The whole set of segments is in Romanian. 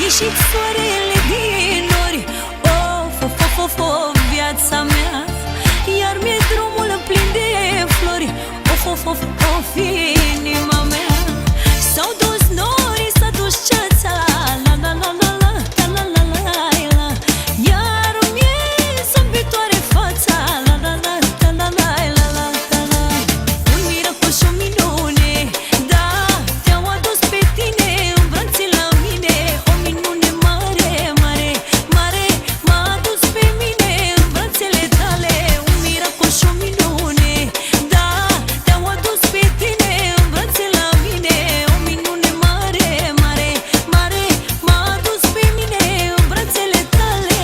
ieșit soarele din nori. Of, of, of, of, of, viața mea. Iar mi-e drumul plin de flori. Of, of, of, of, inima mea. S-au dus norii, s-a dus ceața. La, la, la, la, la, la, la, la, la, la. Iar mi-e zâmbitoare fața. La, la, la, la, la, la, la, la, la. Un miracol și o minune, da, te-au adus pe tine în brațe la mine. O minune mare, mare, mare, m-a adus pe mine în brațele tale. Un miracol și o minune, da, te-au adus pe tine în brațe la mine. O minune mare, mare, mare, m-a adus pe mine în brațele tale.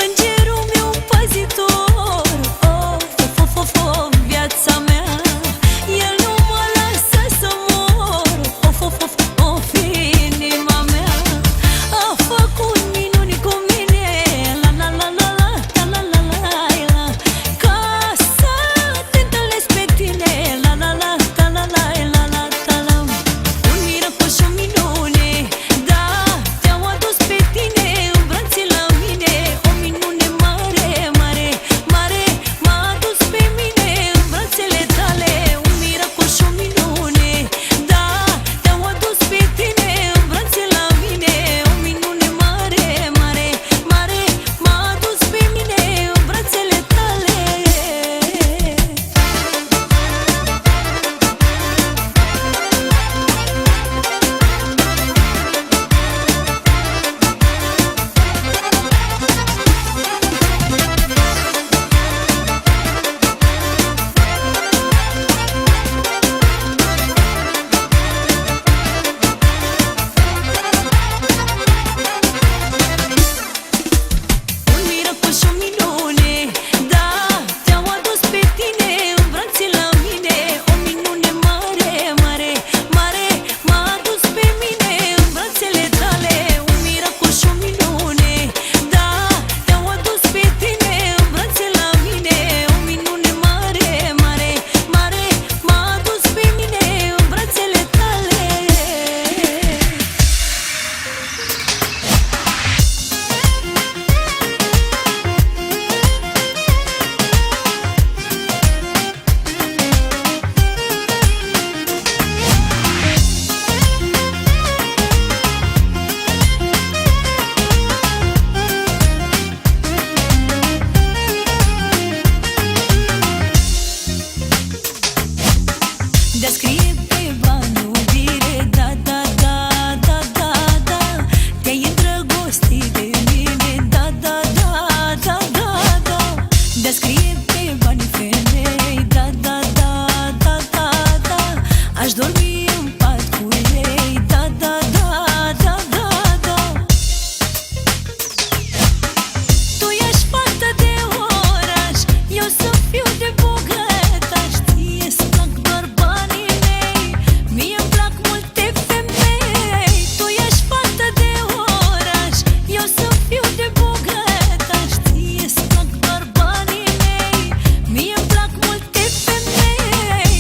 Îngerul meu păzitor, of, of, of, of, viața mea. El nu mă lasă să mor. Of, of, of, of, inima mea. A făcut minuni cu mine. La, la, la, la, la, la, la, la, la. Ca să te întâlnesc pe tine. La, la, la, la, la, la, la, la, la. Un miracol și o minune, da, te-au adus pe tine în brațe la mine. O minune mare, mare, mare, m-a adus pe mine în brațele tale. Un miracol și o minune, da, te-au adus pe tine în brațe la mine. O minune mare, mare, mare, m-a adus pe mine în brațele tale. Un miracol și o minune, da, te-au adus pe tine în brațe la mine. O minune mare, mare, mare, m-a adus pe mine în brațele tale. Un miracol și o minune, da, te-au adus pe tine în brațe la mine. O minune mare, mare, mare, m-a adus pe mine în brațele tale. De-a scrie pe banul dire, da, da, da, da, da, da. Te-ai îndrăgostit de mine, da, da, da, da, da, da. De-a scrie pe banii femei, da, da, da, da, da, da. Aș dormi în pat cu ei, da, da, da, da, da, da. Tu ești fată de oraș, eu să fiu de bogătaș. Ție-ți plac doar banii mei, mie-mi plac multe femei. Tu ești fată de oraș, eu să fiu de bogătaș. Ție-ți plac doar banii mei, mie-mi plac multe femei.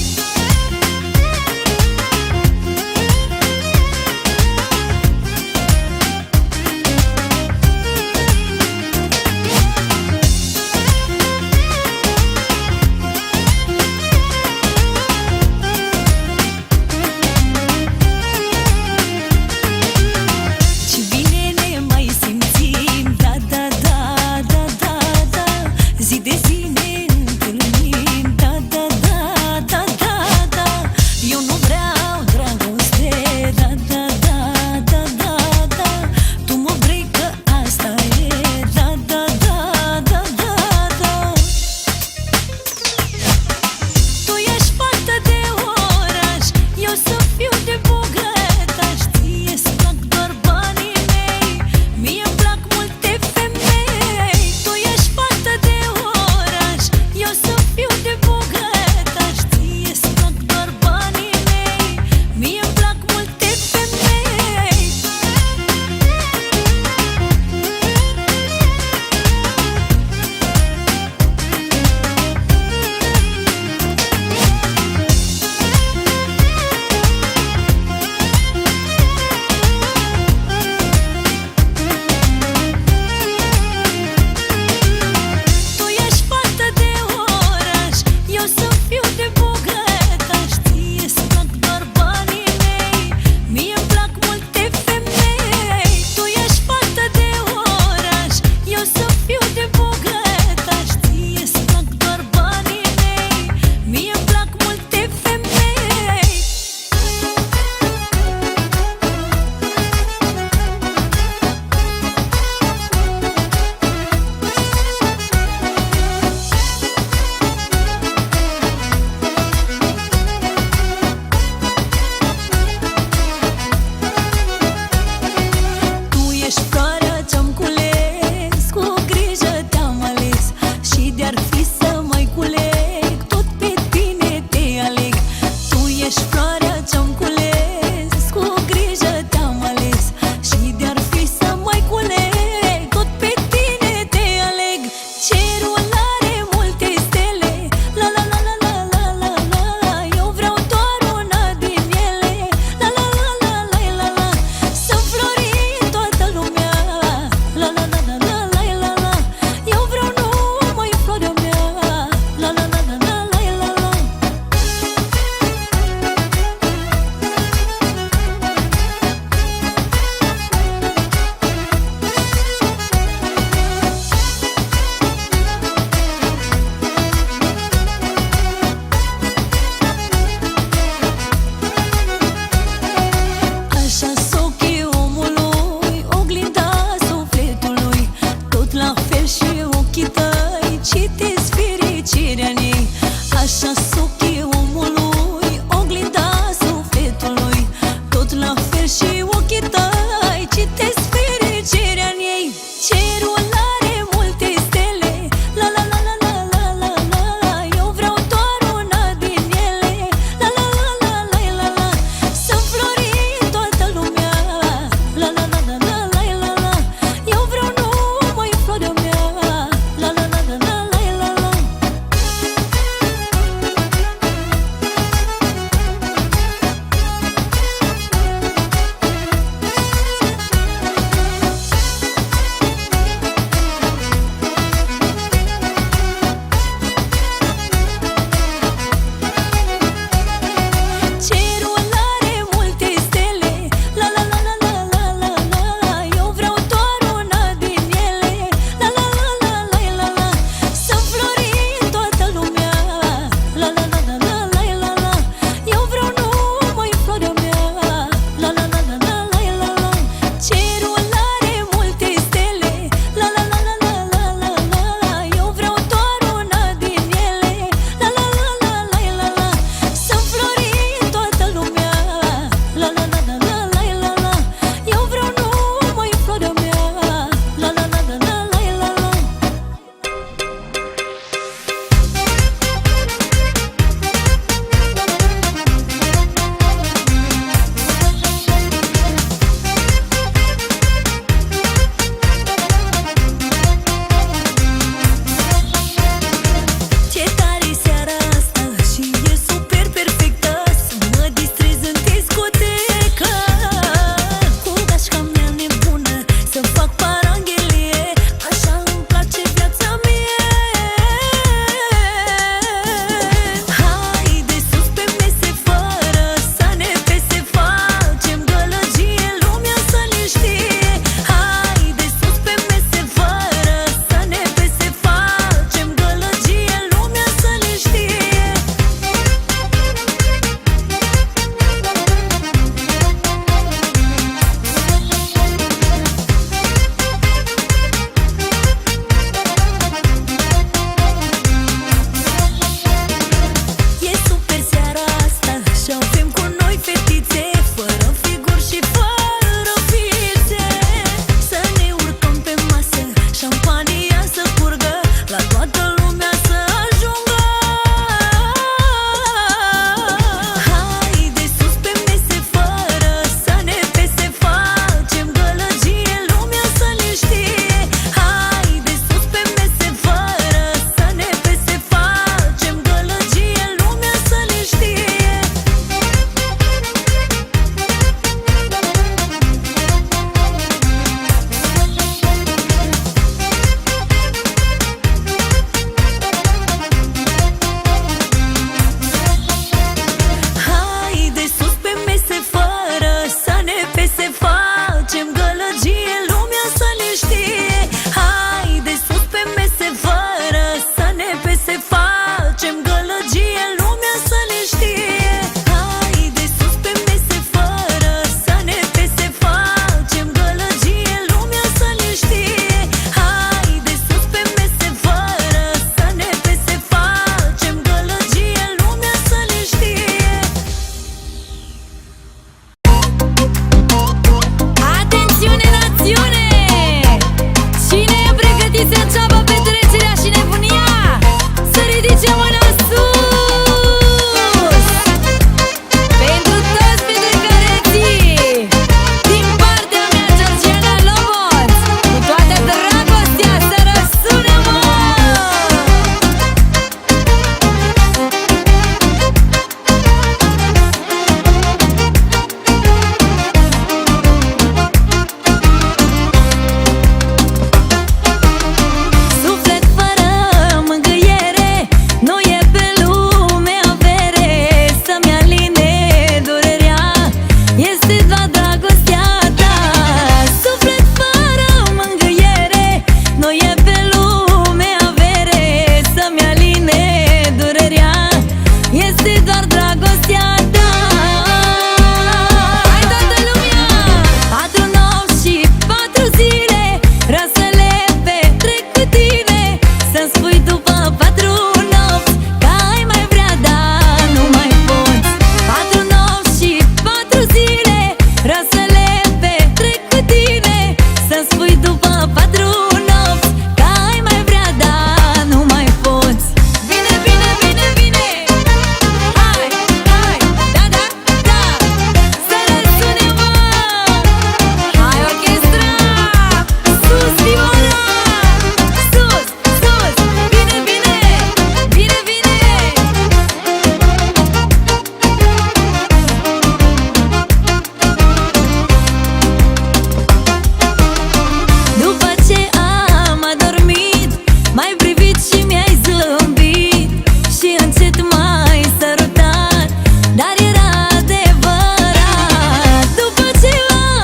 încet m-ai sărutat, dar era adevărat. După ce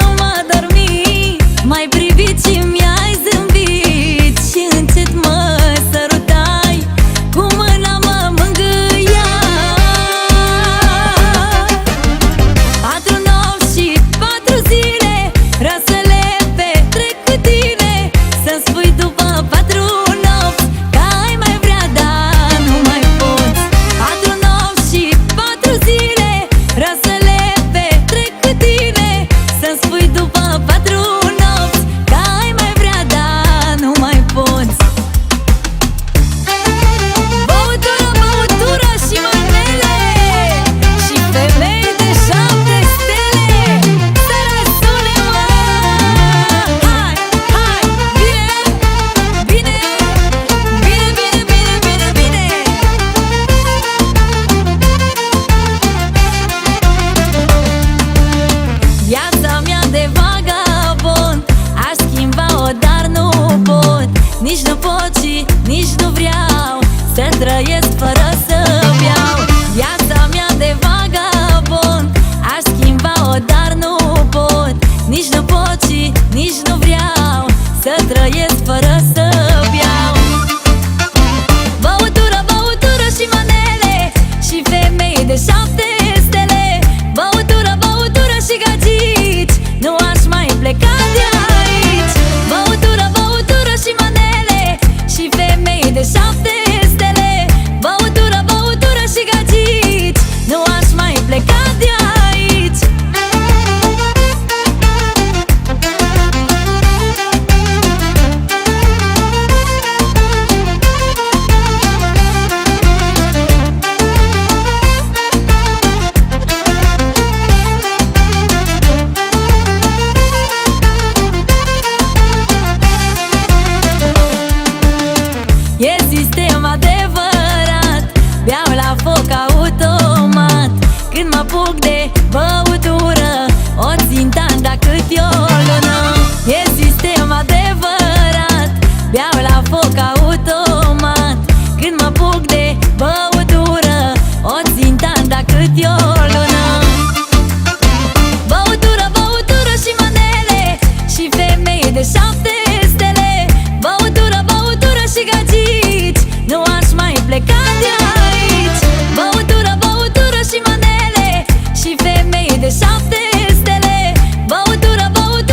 am adormit, m-ai privit și mi-ai zâmbit și încet mă sărutai, cu mâna mă mângâiai. 4 nopți și 4 zile vreau să le petrec cu tine, să-mi spui după 4 nopți că ai mai vrea, dar nu mai poți. 4 nopți și 4 zile vreau să le petrec cu tine, să-mi spui după 4 nopți că ai mai vrea, dar nu mai poți. Băutură, băutură și manele și femei de 7 stele, să răsune, mă! Hai, hai, bine, bine, bine, bine, bine, bine, bine. Viața mea de vagabond aș schimba-o, dar nu pot. Nici nu pot și nici nu vreau să trăiesc fără să beau. Viața mea de vagabond aș schimba-o, dar nu pot. Nici nu pot și nici nu vreau să trăiesc fără să beau. Băutură, băutură și manele și femei de 7 stele, băutură, băutură și gagici, nu aș mai pleca de aici. Băutură, băutură și manele și femei de 7 stele, băutură, băutură și gagici, nu aș mai pleca de aici. E sistem adevărat, beau la foc automat. Când mă apuc de băutură, o țin tanda cât e o lună. E sistem adevărat, beau la foc automat. Când mă apuc de băutură, o țin tanda cât e o lună. Băutură, băutură și manele și femei de 7 stele, băutură, băutură și gagici, nu aș mai pleca de aici. Băutură, băutură și manele și femei de 7 stele, băutură, băutură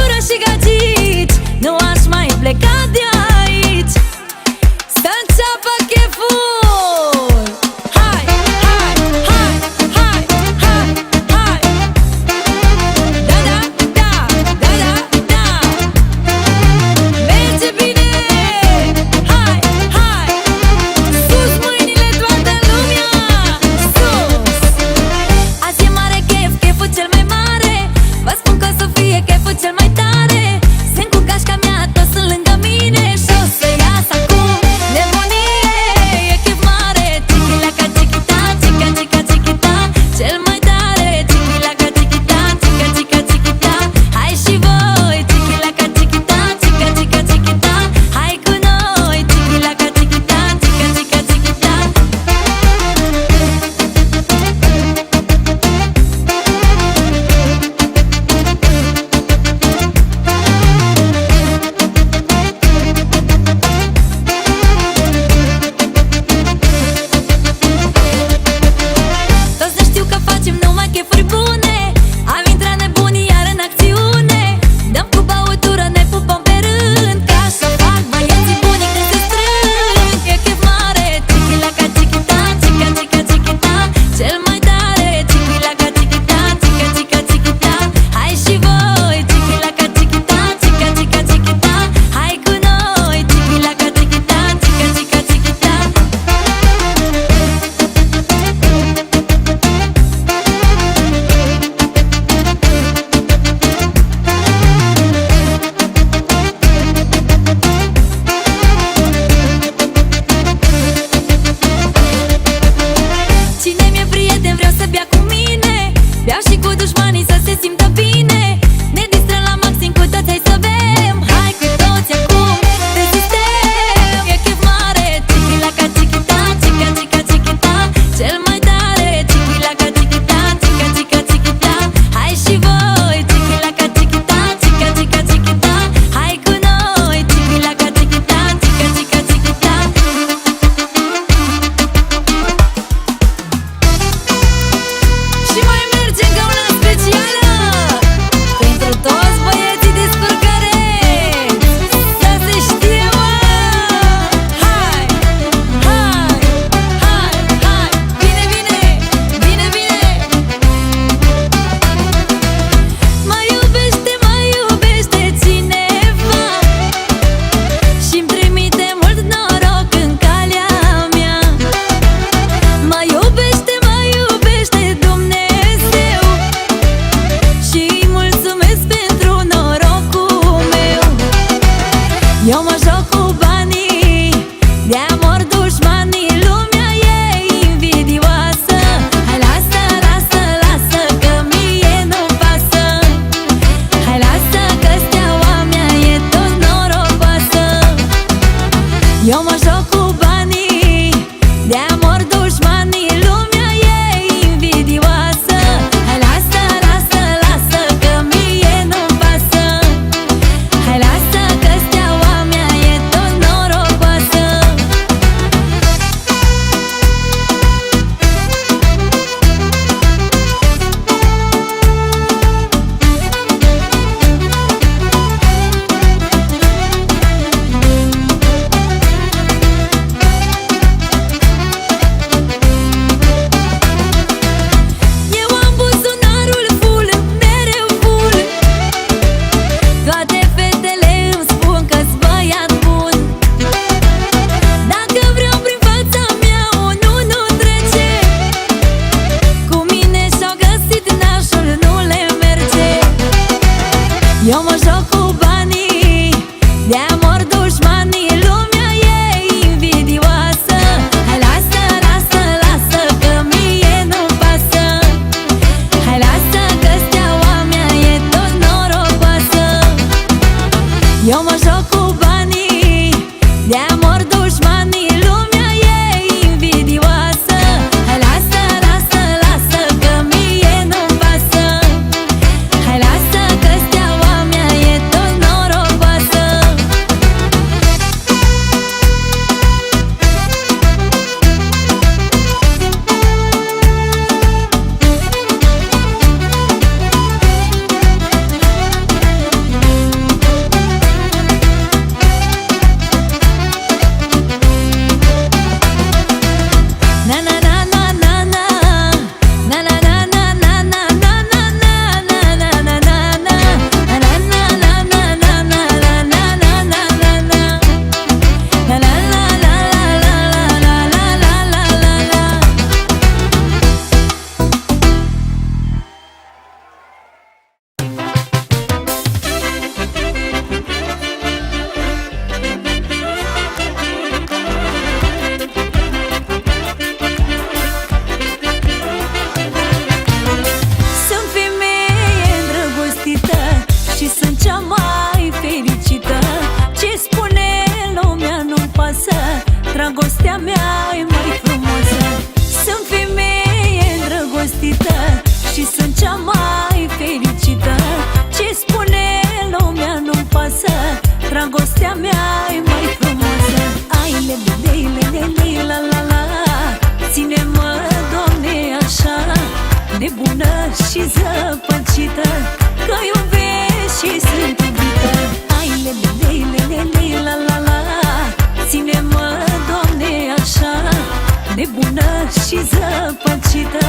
și zăpăcită,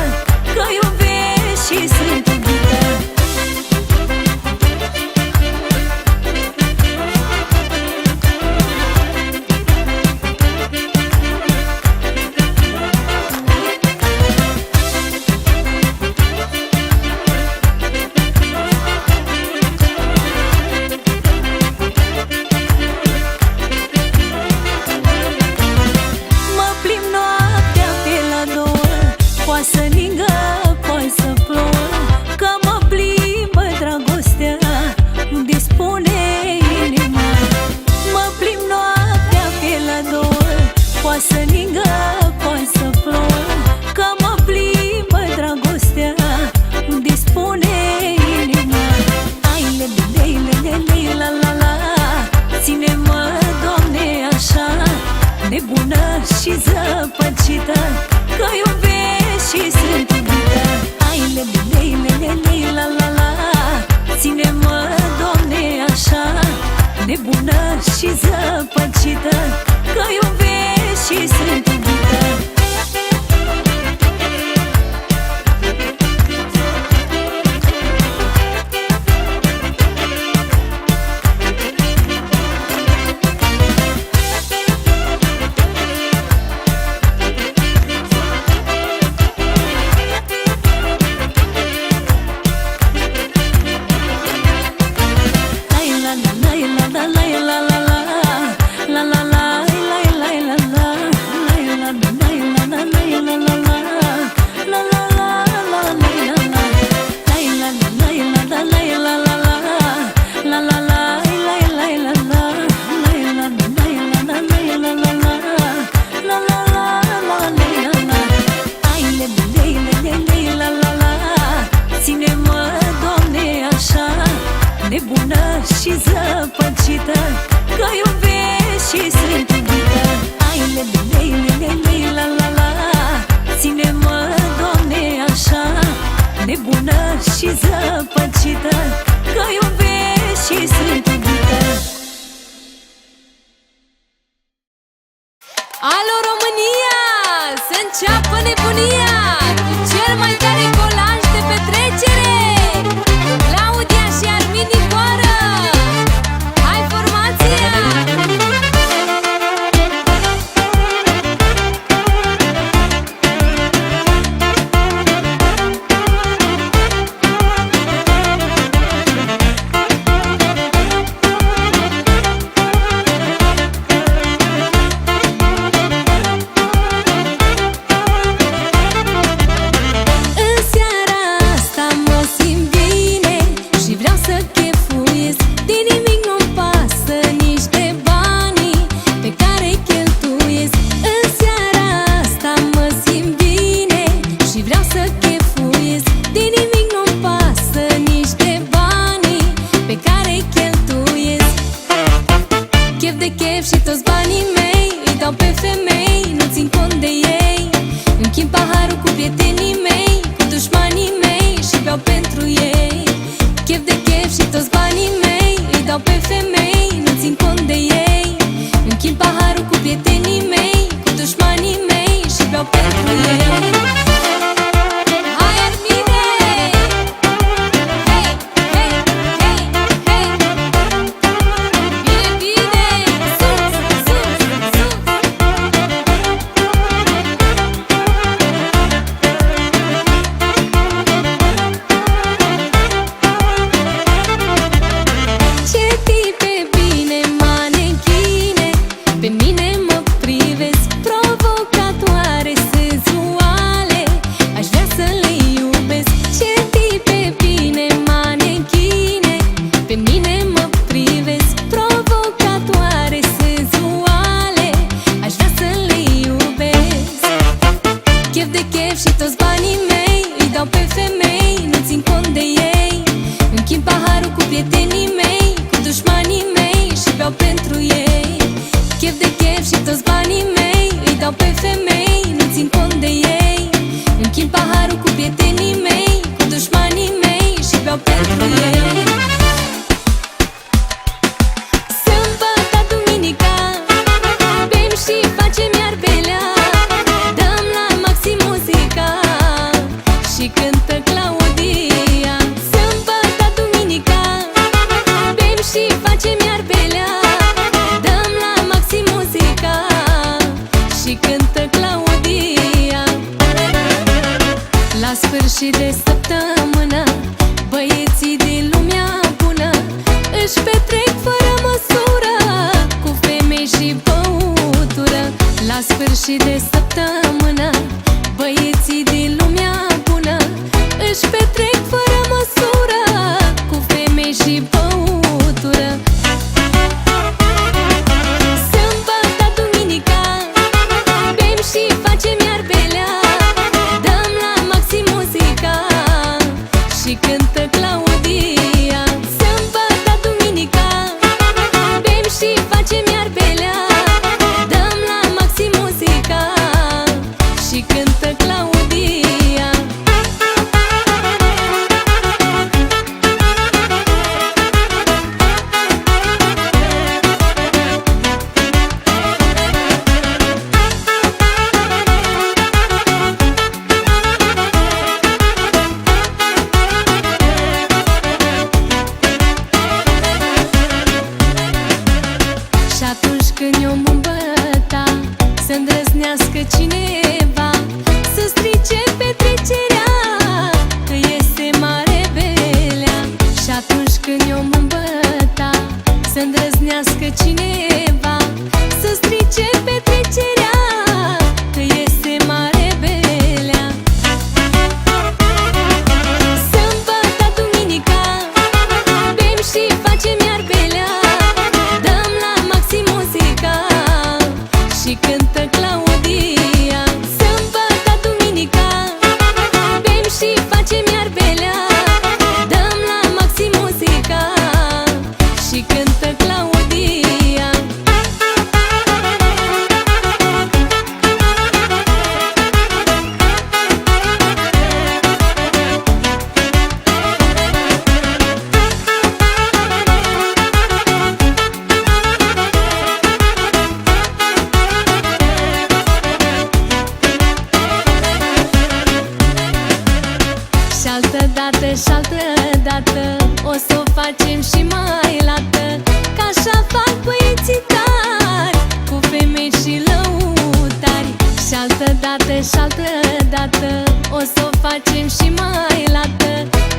că iubesc și sunt iubită. Să ningă, poate să plouă, că mă plimbă dragostea unde spune inima. Mă plimb noaptea pe la două, poate să ningă, poate să plouă, că mă plimbă dragostea unde spune inima. Ai le la la la, ține-mă, Doamne, așa, nebună și zăpăcită, că iubesc și sunt iubită. Ai le la la la, ține-mă, Doamne, așa, nebună și zăpăcită, că iubesc și sunt iubită. Nebună și zăpăcită, că iubesc și sunt iubită. Ai le la la la, ține-mă, Doamne, așa, nebună și zăpăcită, că iubesc și sunt iubită. Alo România, să înceapă nebunia cu cel mai tare colaj de petrecere, Claudia și Armin Nicoară. Hai formația! Și toți banii mei îi dau pe femei, nu țin cont de ei. Închid paharul cu prietenii mei, cu dușmanii mei și beau pentru ei. Chef de chef și toți banii mei îi dau pe femei, nu țin cont de ei. Închid paharul cu prietenii mei, cu dușmanii mei și beau pentru ei. Hai Armine! Hei, hei, hei, hei! Bine, bine! Sus, sus, sus! Ce tipe bine manechine, pe mine mă privesc, provocatoare, senzuale, aș vrea să le iubesc. Ce tipe bine manechine, pe mine mă privesc, provocatoare, senzuale, aș vrea să le iubesc. Chef de chef și toți banii mei îi dau pe femei, nu țin cont de ei. Închid paharul cu prietenii mei, cu dușmanii mei și beau pentru ei. Chef de chef și toți banii mei îi dau pe femei, nu țin cont de ei. Închid paharul cu prietenii mei, cu dușmanii mei și beau pentru ei. Sâmbătă, duminica, bem și facem iar belea, dăm la maximul cântă Claudia. Sâmbătă, duminica, bem și facem iar belea, dăm la maxim muzica și cântă Claudia. La sfârșit de săptămână, băieții din lumea bună își petrec fără măsură, cu femei și băutură. La sfârșit de săptămână, băieții din lumea bună își petrec fără măsură, cu femei și băutură. Sâmbătă, duminica, bem și facem iar belea, dăm la maxim muzica și cântă Claudia. Sâmbătă, duminica, bem și facem iar belea, dăm la maxim muzica și cântă Claudia. Și atunci când eu mă îmbăta, să îndrăznească cineva să strice petrecerea, că este mare belea. Și atunci când eu mă îmbăta, să îndrăznească cineva să strice petrecerea, că este mare belea. Sâmbătă, duminica, bem și facem iar belea, dăm la maxim muzica și cântă Claudia. Sâmbătă, duminica, bem și facem iar belea, dăm la maxim muzica și cântă Claudia. Și altă dată, și altă dată o să o facem și mai lată, că așa fac băieții tari, cu femei și lăutari. Și altă dată, și altă dată o să o facem și mai lată,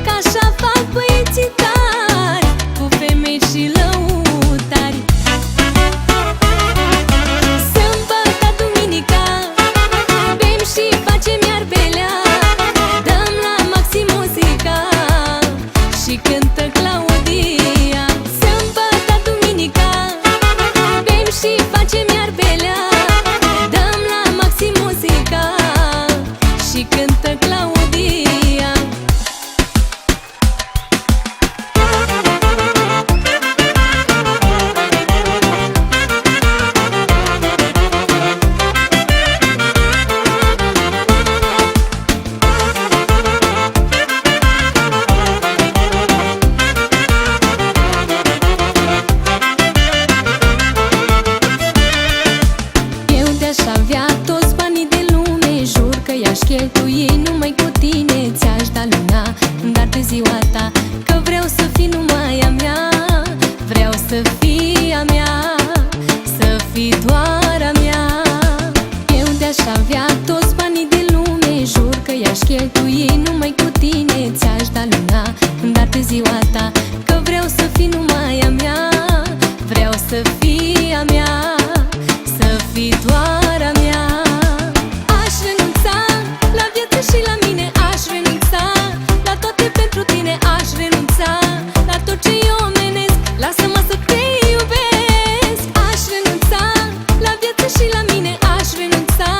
că așa fac băieții tari, cu femei și lăutari. Sâmbătă, duminica, bem și facem iar belea, dăm la maxim muzica și cântă Claudia. Sâmbătă, duminica, bem și facem iar belea, dăm la maxim muzica și cântă Claudia. Eu de-aș avea toți banii de lume, jur că i-aș cheltui numai cu tine. Ți-aș da luna, dar de ziua ta, că vreau să fii numai a mea. Vreau să fii a mea, să fii doar a mea. Eu de-aș avea toți banii de lume, jur că i-aș cheltui numai cu tine. Ți-aș da luna, dar de ziua ta, că vreau să fii numai a mea. Vreau să fii a mea, să fii doar a mea. Aș renunța la viață și la mine, aș renunța la toate pentru tine, aș renunța la tot ce e omenesc. Lasă-mă să te iubesc. Aș renunța la viață și la mine, aș renunța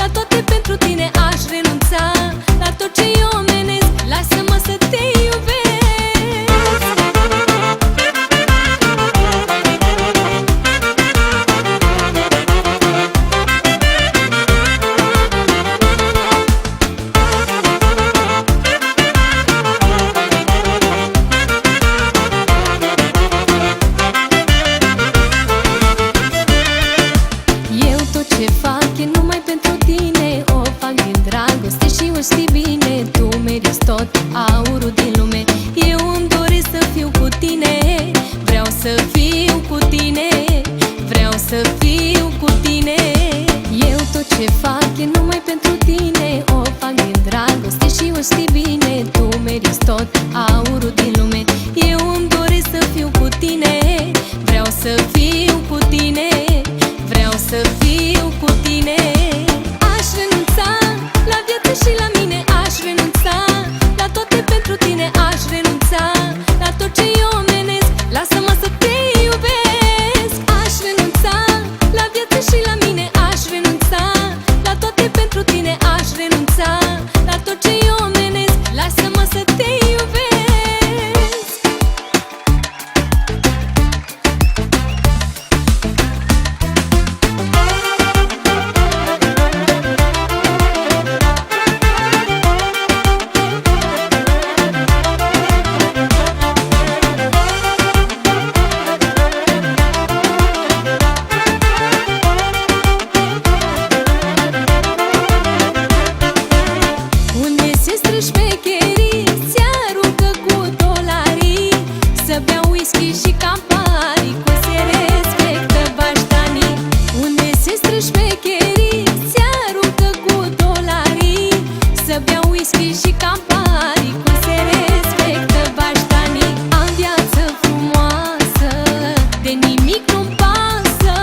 la toate pentru tine, aș renunța la tot ce e omenesc. Lasă-mă să te iubesc. bine, tu meriți tot aurul din lume. Eu îmi doresc să fiu cu tine, vreau să fiu cu tine, vreau să fiu cu tine. Eu tot ce fac e numai pentru tine, o fac din dragoste și o știi bine. Tu meriți tot aurul din lume. Eu îmi doresc să fiu cu tine, vreau să fiu cu tine, vreau să fiu cu tine. Aș renunța la viață și la mine, aș renunța la toate pentru tine, aș renunța la tot ce eu omenesc. Lasă-mă să te iubesc. Aș renunța la viață și la mine, aș renunța la toate pentru tine, aș renunța la tot ce eu omenesc. Lasă-mă să te iubesc. Unde se strâng șmecherii, se aruncă cu dolarii, să bea whisky și Campari, cum se respectă baștanii. Unde se strâng șmecherii, se aruncă cu dolarii, să bea whisky și Campari, cum se respectă baștanii. Am viață frumoasă, de nimic nu-mi pasă,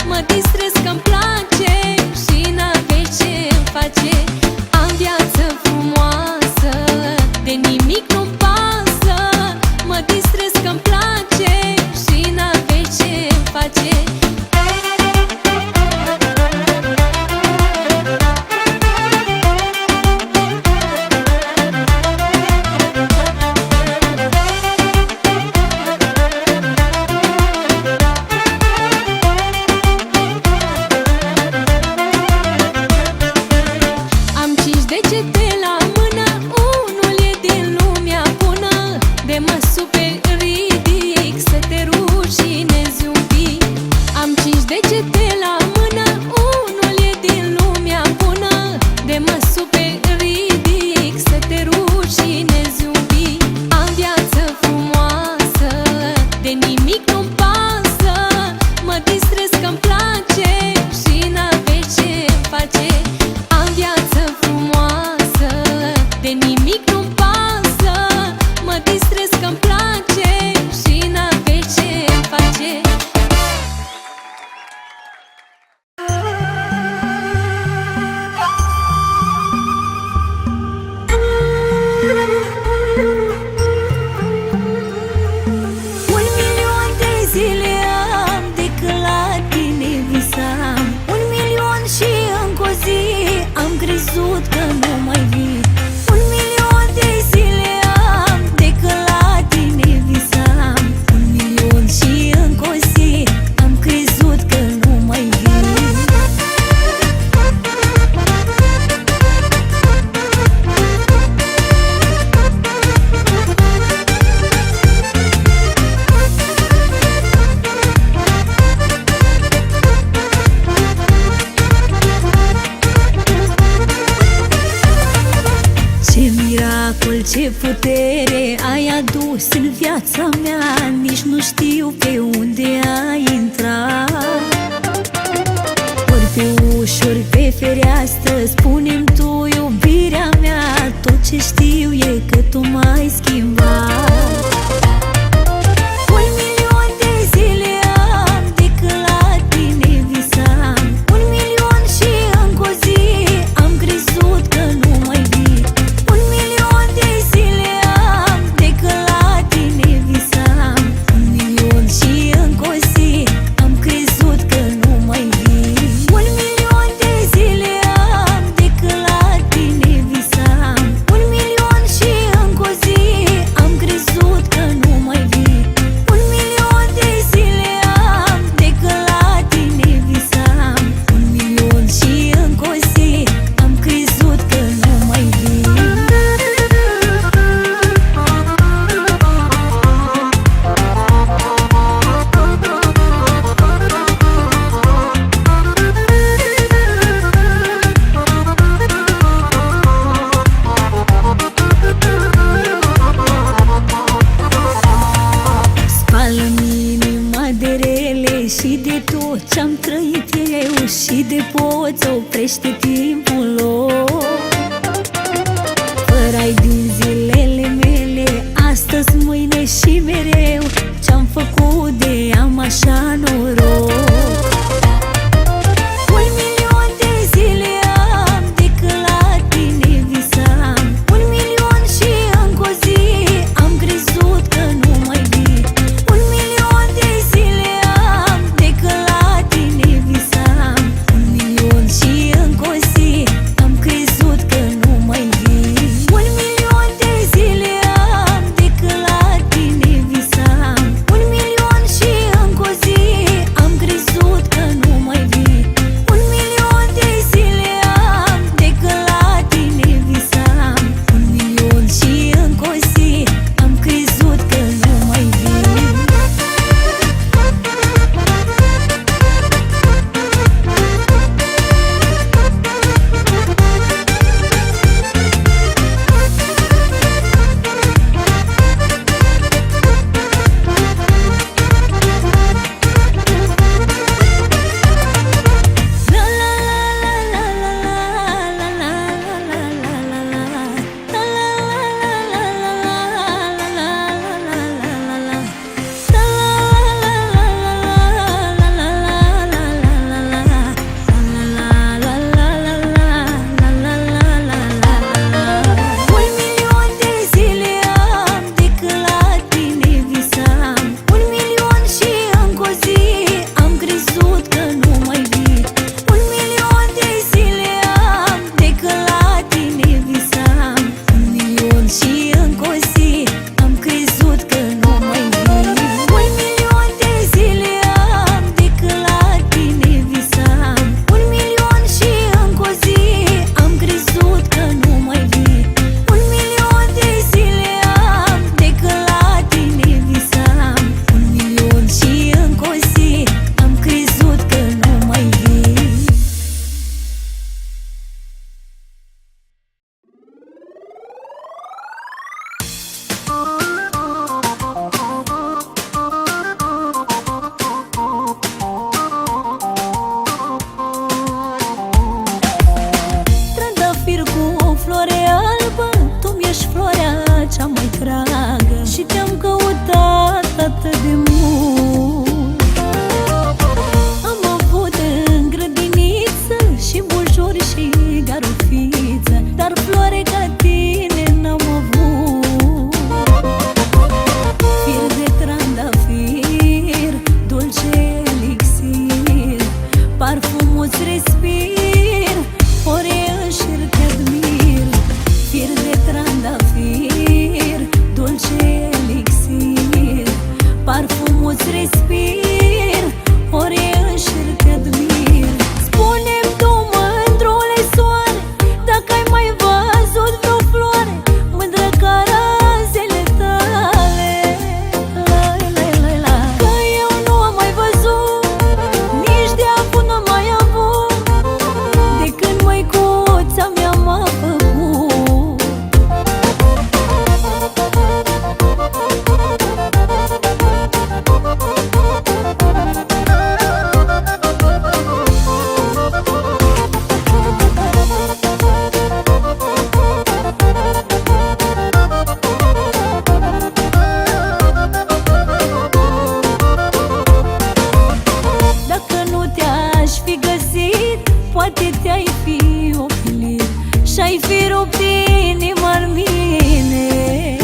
mă distrez că-mi place și n-aveți ce-mi face. Am viață frumoasă, de nimic nu-mi pasă, mă distrez că-mi place și n-aveți ce-mi face. Am 5 degete la mână, unul e din lumea bună. De mă super ridic, să te rușinezi un pic. Am 5 degete la mână, unul e din lumea bună. De mă super ridic, să te rușinezi un pic. Am viață frumoasă, de nimic nu-mi pasă, mă distrez că-mi place și n-aveți ce-mi face. Am viață frumoasă, de nimic nu-mi pasă, mă distrez că-mi place și n-aveți ce-mi face. Un milion de zile am de când la tine visam, 1 milion și încă o zi am crezut că nu mai vii. 1 milion de zile am de când la tine visam, 1 milion și încă o zi am crezut că nu mai vii. Ce miracol, ce putere ai adus în viața mea, nici nu știu pe unde ai intrat. Ori pe ușă, ori pe fereastră, spune-mi tu, iubirea mea, tot ce știu e că tu m-ai schimbat. 1 milion de zile am de când la tine visam, 1 milion și încă o zi am crezut că nu mai vii. 1 milion de zile am de când la tine visam, 1 milion și încă o zi am crezut că nu mai vii. 1 milion de zile am de când la tine visam, 1 milion și încă o zi ai din zilele mele, astăzi, mâine și mereu. Ce-am făcut de am așa noroc? 1.000.000 de zile am de când la tine visam, 1.000.000 și încă o zi am crezut că nu mai vii. 1.000.000 de zile am de când la tine visam, 1.000.000 și încă o zi am crezut că nu mai vii. 1.000.000 de zile am de când la tine visam, 1.000.000 și încă o zi am crezut că nu mai vii. 1.000.000 de zile am de când la tine visam, 1.000.000 și încă o zi am crezut că nu mai vii. Trandafir cu o floare albă, tu mi-ești floarea cea mai dragă și te-am căutat atât de mult. Am avut în grădiniță și bujori și garofiță, dar floare ca tine n-am avut. Fir de trandafir, dulce elixir, parfumul-ți respir, ori înșir te admir. Fir de trandafir, dulce elixir, parfumul-ți respir, ori înșir te admir. Spune-mi tu, mândrule soare, dacă ai mai văzut vreo floare mândră ca razele tale. Că eu nu am mai văzut, nici de acum n-am mai avut, de când măicuța mea m-a făcut. Dacă nu te-aș fi găsit, poate te-ai fi opilit și-ai fi rupt inima-n mine.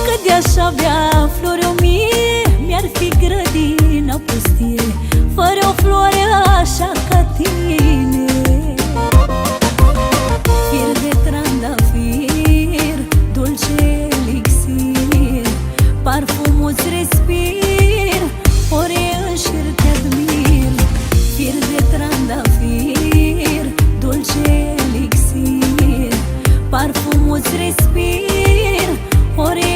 Că de-aș avea flori 1000, mi-ar fi grădina pustie, fără o floare așa ca tine. Fir de trandafir, dulce elixir, parfumul-ți respir, ori înșir te admir. Fir de trandafir, dulce elixir, parfumul-ți respir, ori